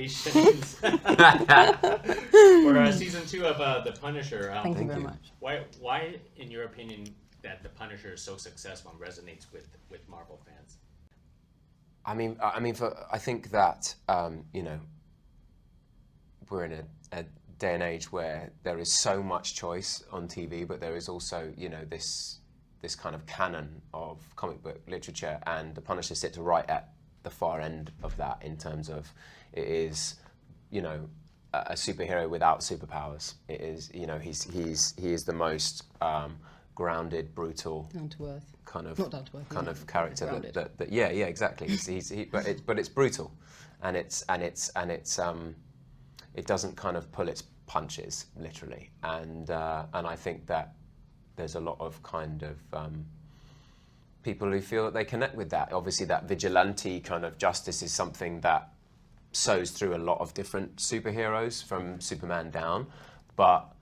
congratulations for season 2 of The Punisher. Thank you very much. Why, in your opinion, that The Punisher is so successful and resonates with Marvel fans? I think that we're in a day and age where there is so much choice on TV, but there is also this kind of canon of comic book literature, and The Punisher sits right at the far end of that in terms of it is, a superhero without superpowers. It is, he is the most grounded, brutal, down to earth, kind of not down to earth, kind of character grounded. that exactly. But it's brutal, and it doesn't kind of pull its punches literally, and I think that there's a lot of kind of people who feel that they connect with that. Obviously, that vigilante kind of justice is something that sows through a lot of different superheroes from Superman down, but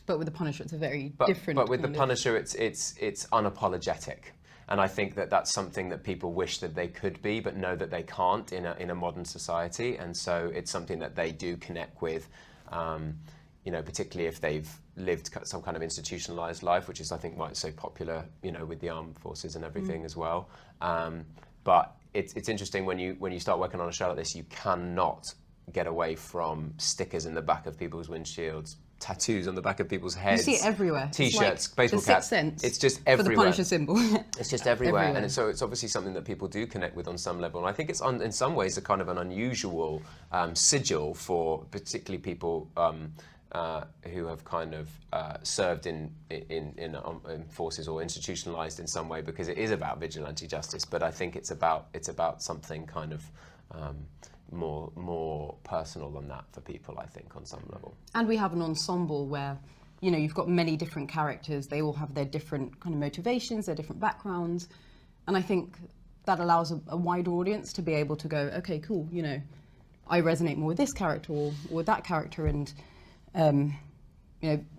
with the Punisher, it's a very different. But with the Punisher, it's unapologetic, and I think that that's something that people wish that they could be, but know that they can't in a modern society, and so it's something that they do connect with. Particularly if they've lived some kind of institutionalized life, which is, I think, why it's so popular, with the armed forces and everything as well. But it's interesting when you start working on a show like this, you cannot get away from stickers in the back of people's windshields, tattoos on the back of people's heads. You see it everywhere. T-shirts, like baseball caps. It's just everywhere. For the Punisher symbol. It's just everywhere. And so it's obviously something that people do connect with on some level. And I think it's in some ways a kind of an unusual sigil for particularly people who have kind of served in forces or institutionalized in some way, because it is about vigilante justice. But I think it's about something kind of more personal than that for people, I think, on some level. And we have an ensemble where, you've got many different characters. They all have their different kind of motivations, their different backgrounds. And I think that allows a wide audience to be able to go, okay, cool, I resonate more with this character or with that character. And,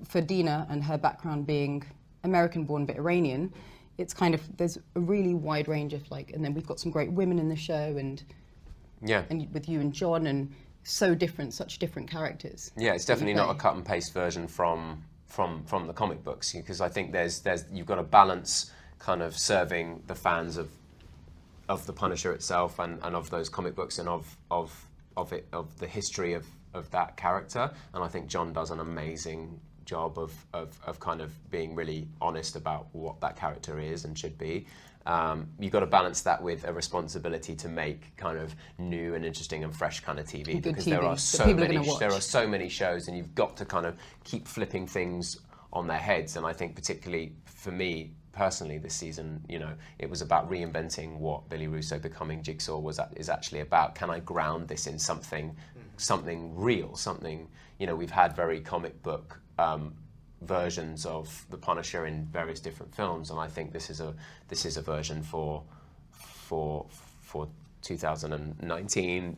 for Dina and her background being American-born but Iranian, it's kind of, there's a really wide range of and then we've got some great women in the show, and with you and John, and such different characters. Yeah, it's definitely not a cut and paste version from the comic books, because I think there's you've got to balance kind of serving the fans of the Punisher itself and of those comic books and of the history of that character. And I think John does an amazing job of kind of being really honest about what that character is and should be. You've got to balance that with a responsibility to make kind of new and interesting and fresh kind of TV, because there are so many shows, and you've got to kind of keep flipping things on their heads. And I think particularly for me personally this season, it was about reinventing what Billy Russo becoming Jigsaw is actually about. Can I ground this in something real, something, we've had very comic book versions of the Punisher in various different films, and I think this is a version for 2019,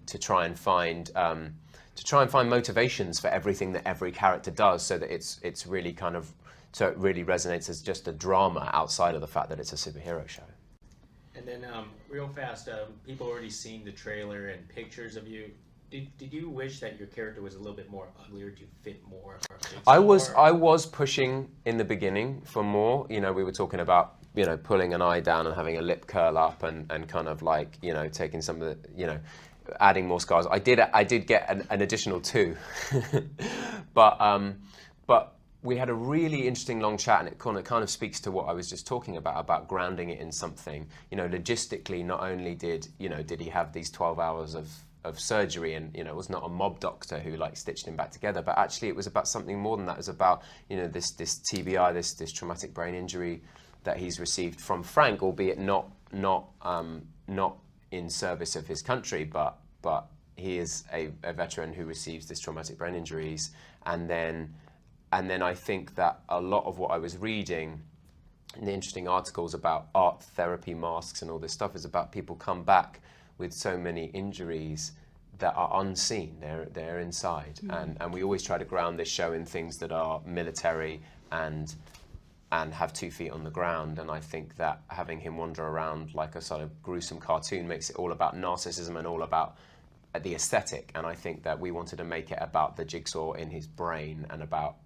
to try and find motivations for everything that every character does, so that it's really kind of, so it really resonates as just a drama outside of the fact that it's a superhero show. And then real fast, people already seen the trailer and pictures of you. Did you wish that your character was a little bit more uglier to fit more? I was pushing in the beginning for more. We were talking about pulling an eye down and having a lip curl up and kind of taking some of the adding more scars. I did get an additional 2, but we had a really interesting long chat, and it kind of speaks to what I was just talking about grounding it in something. Logistically, not only did he have these 12 hours of surgery, and it was not a mob doctor who stitched him back together, but actually it was about something more than that. It was about this TBI, this traumatic brain injury that he's received from Frank, albeit not in service of his country, but he is a veteran who receives this traumatic brain injuries. And then I think that a lot of what I was reading in the interesting articles about art therapy masks and all this stuff is about people come back with so many injuries that are unseen. They're inside. And we always try to ground this show in things that are military and have 2 feet on the ground. And I think that having him wander around like a sort of gruesome cartoon makes it all about narcissism and all about the aesthetic, and I think that we wanted to make it about the jigsaw in his brain and about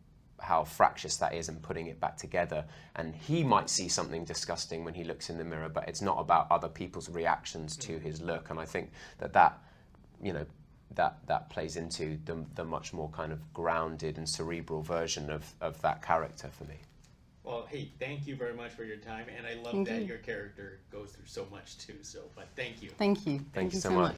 how fractious that is and putting it back together. And he might see something disgusting when he looks in the mirror, but it's not about other people's reactions to his look. And I think that you know, that plays into the much more kind of grounded and cerebral version of that character for me. Well, hey, thank you very much for your time, and I love Thank that you. your character goes through so much too. So, but thank you. Thank you. Thank you so much.